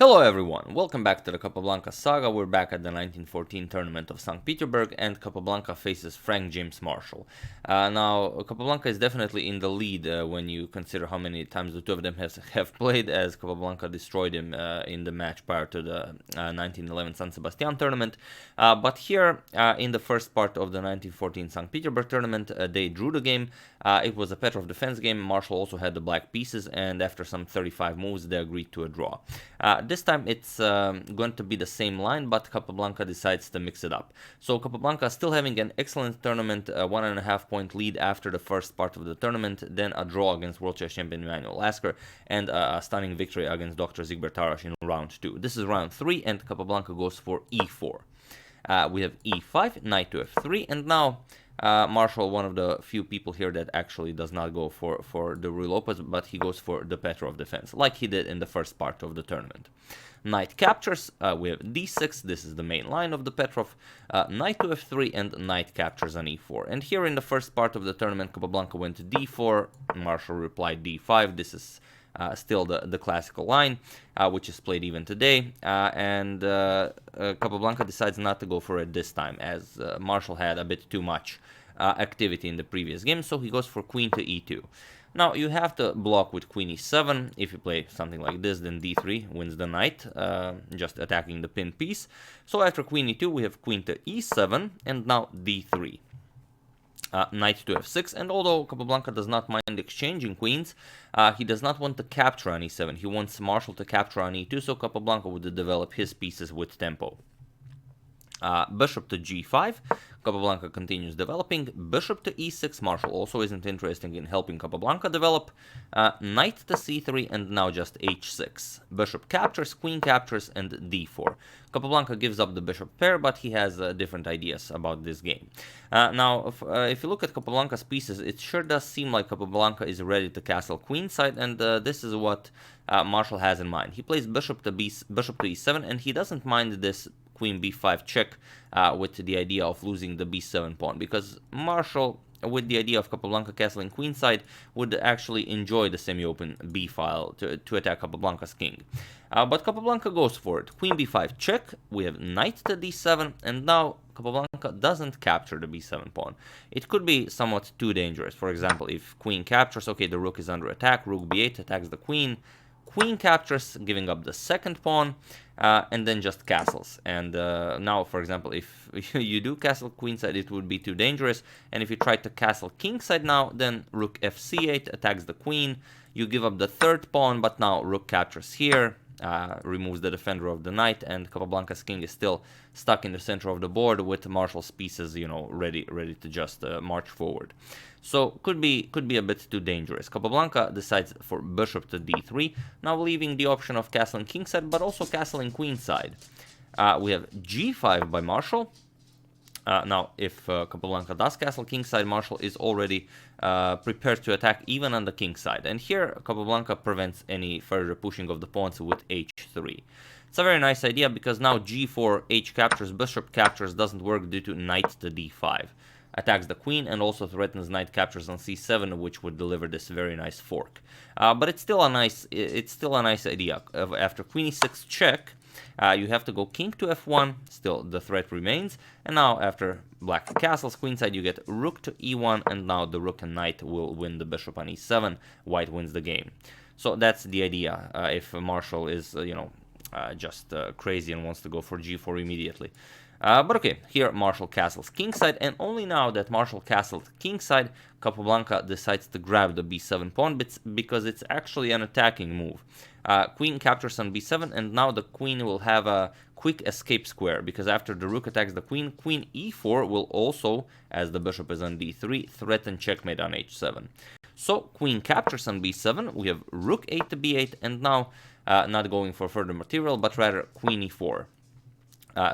Hello everyone, welcome back to the Capablanca saga. We're back at the 1914 tournament of St. Petersburg, and Capablanca faces Frank James Marshall. Now, Capablanca is definitely in the lead when you consider how many times the two of them have played, as Capablanca destroyed him in the match prior to the 1911 San Sebastian tournament. But here, in the first part of the 1914 St. Petersburg tournament, they drew the game. It was a Petroff Defense game. Marshall also had the black pieces, and after some 35 moves, they agreed to a draw. This time it's going to be the same line, but Capablanca decides to mix it up. So Capablanca still having an excellent tournament, 1.5 point lead after the first part of the tournament, then a draw against world chess champion Manuel Lasker, and a stunning victory against Dr. Zygmunt Tarash in round 2. This is round 3, and Capablanca goes for e4. We have e5, knight to f3, and now Marshall, one of the few people here that actually does not go for the Raul Lopez, but he goes for the Petroff Defense, like he did in the first part of the tournament. Knight captures, we have d6, this is the main line of the Petroff, knight to f3, and knight captures on e4. And here in the first part of the tournament, Capablanca went to d4, Marshall replied d5, this is still the classical line, which is played even today, and Capablanca decides not to go for it this time, as Marshall had a bit too much activity in the previous game, so he goes for queen to e2. Now, you have to block with queen e7. If you play something like this, then d3 wins the knight, just attacking the pinned piece. So after queen e2, we have queen to e7, and now d3. Knight to f6, and although Capablanca does not mind exchanging queens, he does not want to capture on e7. He wants Marshall to capture on e2, so Capablanca would develop his pieces with tempo. Bishop to g5, Capablanca continues developing. Bishop to e6, Marshall also isn't interested in helping Capablanca develop. Knight to c3, and now just h6. Bishop captures, queen captures, and d4. Capablanca gives up the bishop pair, but he has different ideas about this game. Now, if you look at Capablanca's pieces, it sure does seem like Capablanca is ready to castle queenside, and this is what Marshall has in mind. He plays bishop to e7, and he doesn't mind this queen b5 check with the idea of losing the b7 pawn, because Marshall, with the idea of Capablanca castling queenside, would actually enjoy the semi-open b-file to attack Capablanca's king. But Capablanca goes for it. Queen b5 check, we have knight to d7, and now Capablanca doesn't capture the b7 pawn. It could be somewhat too dangerous. For example, if queen captures, okay, the rook is under attack, rook b8 attacks the queen, queen captures, giving up the second pawn, and then just castles. And now, for example, if you do castle queenside, it would be too dangerous. And if you try to castle kingside now, then rook fc8 attacks the queen. You give up the third pawn, but now rook captures here, removes the defender of the knight, and Capablanca's king is still stuck in the center of the board with Marshall's pieces, ready to just march forward. So could be a bit too dangerous. Capablanca decides for bishop to d3, now leaving the option of castling kingside, but also castling queenside. We have g5 by Marshall. Now, if Capablanca does castle kingside, Marshall is already prepared to attack even on the king side. And here, Capablanca prevents any further pushing of the pawns with h3. It's a very nice idea, because now g4, h captures, bishop captures doesn't work due to knight to d5. Attacks the queen and also threatens knight captures on c7, which would deliver this very nice fork. But it's still a nice idea. After queen e6 check, you have to go king to f1, still the threat remains, and now after black castles queenside, you get rook to e1, and now the rook and knight will win the bishop on e7, white wins the game. So that's the idea, if Marshall is, just crazy and wants to go for g4 immediately. But okay, here Marshall castles kingside, and only now that Marshall castled kingside, Capablanca decides to grab the b7 pawn, because it's actually an attacking move. Queen captures on b7, and now the queen will have a quick escape square, because after the rook attacks the queen, queen e4 will also, as the bishop is on d3, threaten checkmate on h7. So queen captures on b7, we have rook 8 to b8, and now not going for further material, but rather queen e4.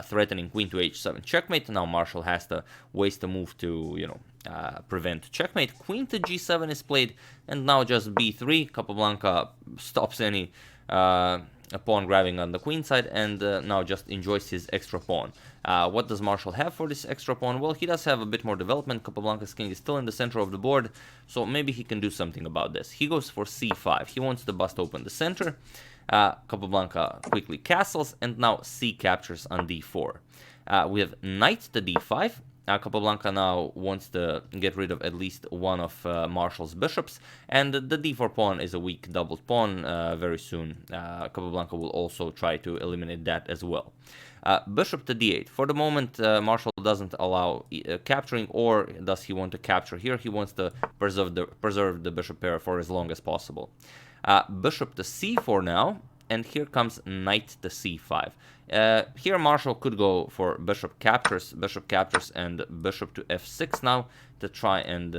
Threatening queen to h7 checkmate. Now Marshall has to waste a move to, prevent checkmate. Queen to g7 is played, and now just b3. Capablanca stops any pawn grabbing on the queen side, and now just enjoys his extra pawn. What does Marshall have for this extra pawn? Well, he does have a bit more development. Capablanca's king is still in the center of the board, so maybe he can do something about this. He goes for c5. He wants to bust open the center. Capablanca quickly castles, and now c captures on d4. We have knight to d5. Capablanca now wants to get rid of at least one of Marshall's bishops, and the d4 pawn is a weak doubled pawn. Very soon, Capablanca will also try to eliminate that as well. Bishop to d8. For the moment, Marshall doesn't allow capturing, or does he want to capture here? He wants to preserve the bishop pair for as long as possible. Bishop to c4 now, and here comes knight to c5. Here Marshall could go for bishop captures, and bishop to f6 now to try and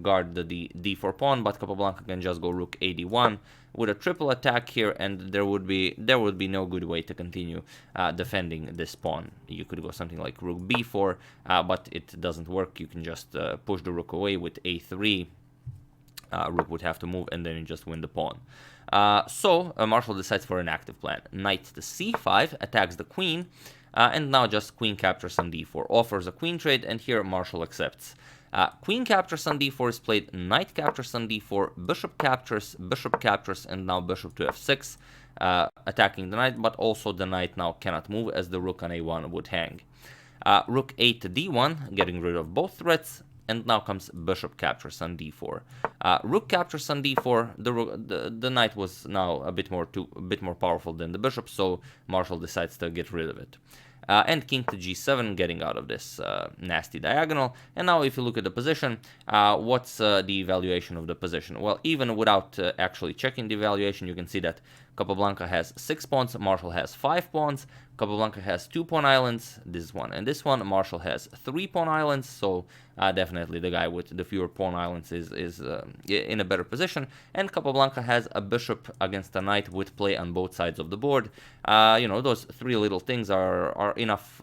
guard the d4 pawn, but Capablanca can just go rook a1 with a triple attack here, and there would be no good way to continue defending this pawn. You could go something like rook b4, but it doesn't work. You can just push the rook away with a3. Rook would have to move, and then you just win the pawn. So Marshall decides for an active plan. Knight to c5 attacks the queen, and now just queen captures on d4, offers a queen trade, and here Marshall accepts. Queen captures on d4 is played, knight captures on d4, bishop captures, and now bishop to f6, attacking the knight, but also the knight now cannot move as the rook on a1 would hang. Rook a to d1, getting rid of both threats, and now comes bishop captures on d4. Rook captures on d4. The knight was now a bit more powerful than the bishop, so Marshall decides to get rid of it. And king to g7, getting out of this nasty diagonal. And now if you look at the position, what's the evaluation of the position? Well, even without actually checking the evaluation, you can see that Capablanca has 6 pawns, Marshall has 5 pawns, Capablanca has 2 pawn islands, this one and this one, Marshall has 3 pawn islands, so definitely the guy with the fewer pawn islands is in a better position, and Capablanca has a bishop against a knight with play on both sides of the board. Those 3 little things are enough,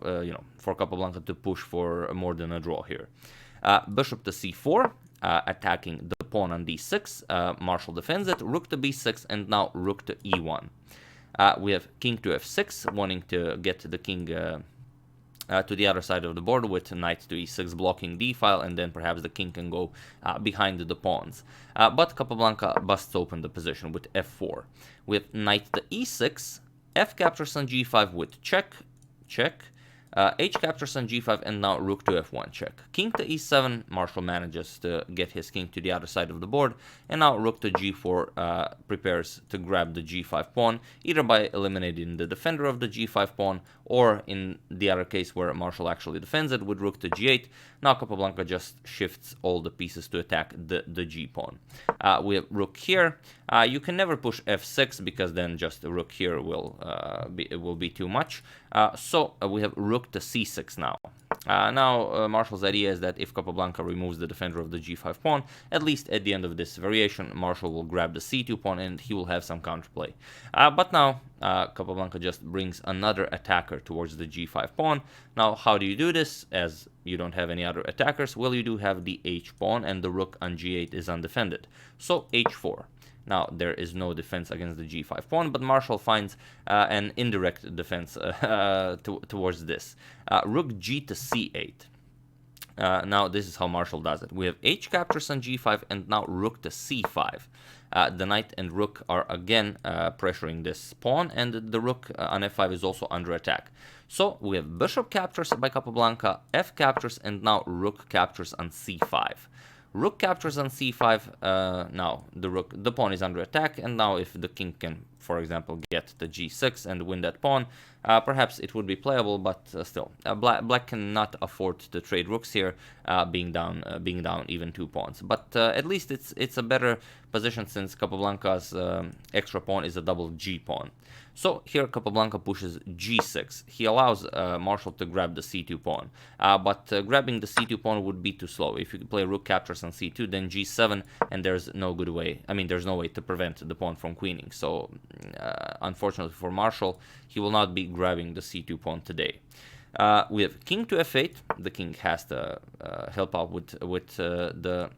for Capablanca to push for more than a draw here. Bishop to c4, attacking the pawn on d6. Marshall defends it. Rook to b6, and now rook to e1. We have king to f6, wanting to get the king to the other side of the board with knight to e6 blocking d file, and then perhaps the king can go behind the pawns. But Capablanca busts open the position with f4. We have knight to e6, f captures on g5 with check, h captures on g5, and now rook to f1 check. King to e7, Marshall manages to get his king to the other side of the board, and now rook to g4 prepares to grab the g5 pawn, either by eliminating the defender of the g5 pawn, or in the other case where Marshall actually defends it with rook to g8. Now Capablanca just shifts all the pieces to attack the g pawn. We have rook here. You can never push f6 because then just the rook here will be too much. So we have rook to c6 now. Marshall's idea is that if Capablanca removes the defender of the g5 pawn, at least at the end of this variation, Marshall will grab the c2 pawn and he will have some counterplay. But now Capablanca just brings another attacker towards the g5 pawn. Now, how do you do this, as you don't have any other attackers? Well, you do have the h pawn, and the rook on g8 is undefended. So h4. Now, there is no defense against the g5 pawn, but Marshall finds an indirect defense towards this. Rook g to c8. Now, this is how Marshall does it. We have h captures on g5, and now rook to c5. The knight and rook are again pressuring this pawn, and the rook on f5 is also under attack. So we have bishop captures by Capablanca, f captures, and now rook captures on c5. Rook captures on c5. Now the pawn is under attack, and now if the king can, for example, get the g6 and win that pawn, perhaps it would be playable. But still, black cannot afford to trade rooks here, being down even 2 pawns. But at least it's a better position, since Capablanca's extra pawn is a double g pawn. So here Capablanca pushes g6. He allows Marshall to grab the c2 pawn, but grabbing the c2 pawn would be too slow. If you play rook captures on c2, then g7, and there's no good way. I mean, there's no way to prevent the pawn from queening. So unfortunately for Marshall, he will not be grabbing the c2 pawn today. We have king to f8. The king has to help out with the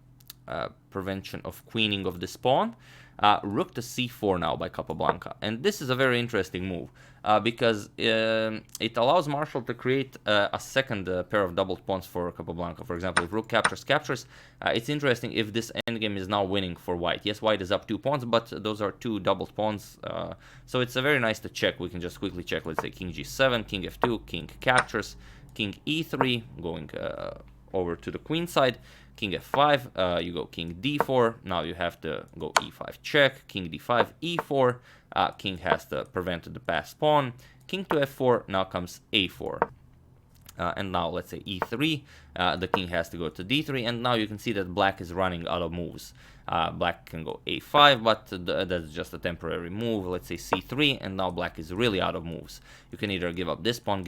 prevention of queening of this pawn. Rook to c4 now by Capablanca, and this is a very interesting move because it allows Marshall to create a second pair of doubled pawns for Capablanca. For example, if rook captures, it's interesting if this endgame is now winning for white. Yes, white is up 2 pawns, but those are 2 doubled pawns, so it's very nice to check. We can just quickly check, let's say king g7, king f2, king captures, king e3, going over to the queen side, king f5, you go king d4, now you have to go e5 check, king d5, e4, king has to prevent the passed pawn, king to f4, now comes a4. And now let's say e3, the king has to go to d3, and now you can see that black is running out of moves. Black can go a5, but that's just a temporary move. Let's say c3, and now black is really out of moves. You can either give up this pawn,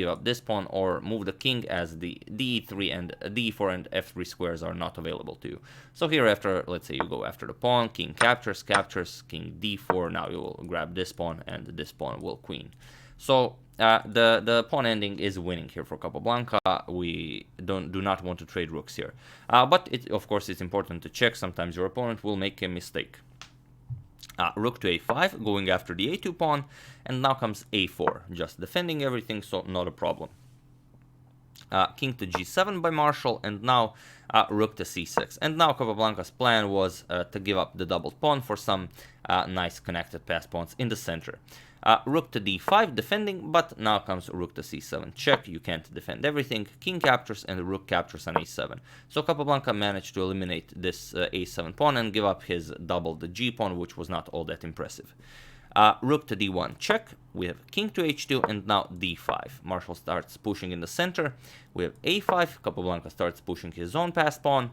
or move the king, as the d3 and d4 and f3 squares are not available to you. So here, after, let's say you go after the pawn, king captures, king d4, now you will grab this pawn, and this pawn will queen. So the pawn ending is winning here for Capablanca. We do not want to trade rooks here. But of course it's important to check. Sometimes your opponent will make a mistake. Rook to a5, going after the a2 pawn, and now comes a4, just defending everything, so not a problem. King to g7 by Marshall, and now rook to c6. And now Capablanca's plan was to give up the doubled pawn for some nice connected pass pawns in the center. Rook to d5 defending, but now comes rook to c7 check. You can't defend everything. King captures and rook captures on a7. So Capablanca managed to eliminate this a7 pawn and give up his doubled g pawn, which was not all that impressive. Rook to d1 check. We have king to h2 and now d5. Marshall starts pushing in the center. We have a5. Capablanca starts pushing his own passed pawn.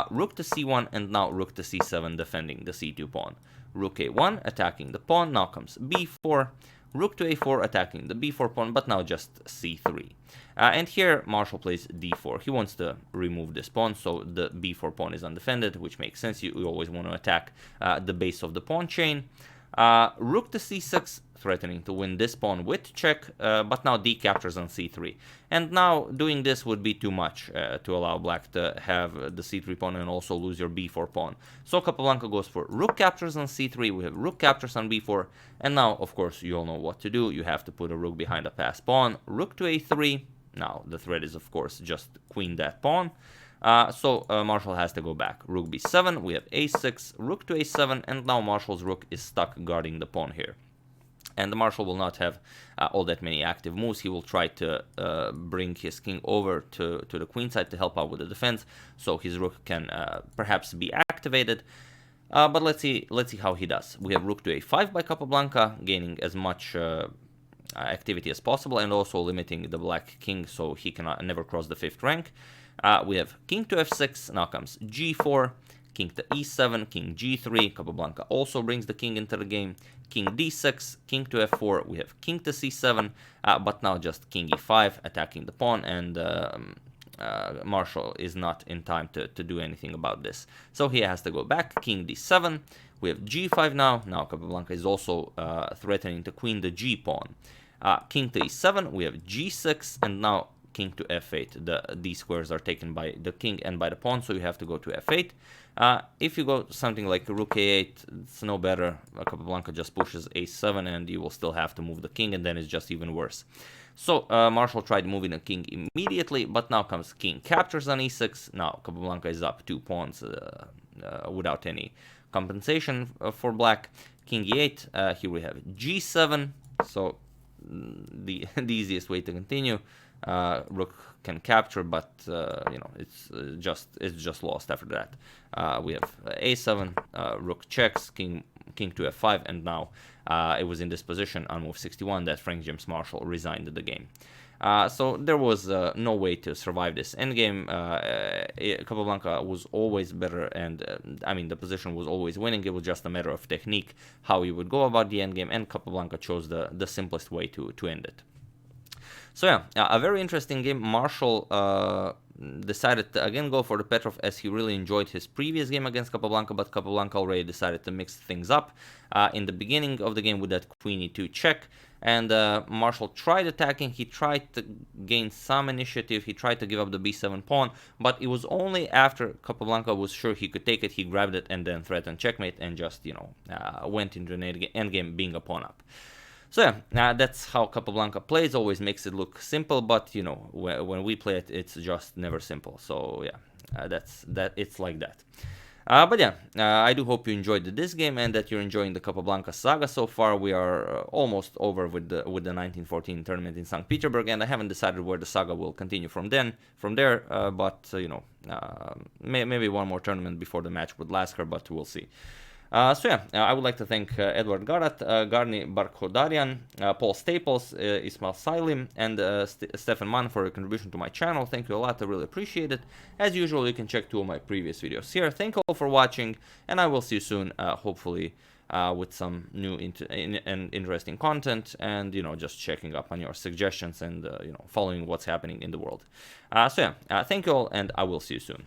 Rook to c1 and now rook to c7 defending the c2 pawn. Rook a1 attacking the pawn, now comes b4, rook to a4 attacking the b4 pawn, but now just c3. And here Marshall plays d4. He wants to remove this pawn, so the b4 pawn is undefended, which makes sense. You always want to attack the base of the pawn chain. Rook to c6, threatening to win this pawn with check, but now d captures on c3. And now doing this would be too much to allow black to have the c3 pawn and also lose your b4 pawn. So Capablanca goes for rook captures on c3, we have rook captures on b4, and now, of course, you all know what to do. You have to put a rook behind a passed pawn, rook to a3. Now, the threat is, of course, just queen that pawn. So Marshall has to go back. Rook b7, we have a6, rook to a7, and now Marshall's rook is stuck guarding the pawn here. And the Marshall will not have all that many active moves. He will try to bring his king over to the queen side to help out with the defense, so his rook can perhaps be activated. But let's see how he does. We have rook to a5 by Capablanca, gaining as much activity as possible, and also limiting the black king so he cannot never cross the 5th rank. We have king to f6, now comes g4, king to e7, king g3, Capablanca also brings the king into the game, king d6, king to f4, we have king to c7, but now just king e5, attacking the pawn, and Marshall is not in time to do anything about this. So he has to go back, king d7, we have g5 now Capablanca is also threatening to queen the g pawn. King to e7, we have g6, and now king to f8. These squares are taken by the king and by the pawn, so you have to go to f8. If you go something like rook a8, it's no better. Capablanca just pushes a7, and you will still have to move the king, and then it's just even worse. So Marshall tried moving the king immediately, but now comes king captures on e6. Now Capablanca is up 2 pawns without any compensation for black. King e8, here we have g7, so the easiest way to continue. Rook can capture, but it's just lost after that. We have a7, rook checks, king to f5, and now it was in this position on move 61 that Frank James Marshall resigned the game. So there was no way to survive this endgame. Capablanca was always better, and the position was always winning. It was just a matter of technique, how he would go about the endgame, and Capablanca chose the simplest way to end it. So yeah, a very interesting game. Marshall decided to again go for the Petroff, as he really enjoyed his previous game against Capablanca, but Capablanca already decided to mix things up in the beginning of the game with that queen e2 check. and Marshall tried attacking. He tried to gain some initiative. He tried to give up the b7 pawn, but it was only after Capablanca was sure he could take it, he grabbed it and then threatened checkmate and just, went into an endgame being a pawn up. So yeah, that's how Capablanca plays. Always makes it look simple, but when we play it, it's just never simple. So yeah, it's like that. But yeah, I do hope you enjoyed this game and that you're enjoying the Capablanca saga so far. We are almost over with the 1914 tournament in St. Petersburg, and I haven't decided where the saga will continue from there. But maybe one more tournament before the match with Lasker, but we'll see. So yeah, I would like to thank Edward Garat, Garni Barkhodarian, Paul Staples, Ismail Sailim, and Stefan Mann for your contribution to my channel. Thank you a lot, I really appreciate it. As usual, you can check 2 of my previous videos here. Thank you all for watching, and I will see you soon, hopefully with some new and interesting content, and just checking up on your suggestions and following what's happening in the world. So yeah, thank you all, and I will see you soon.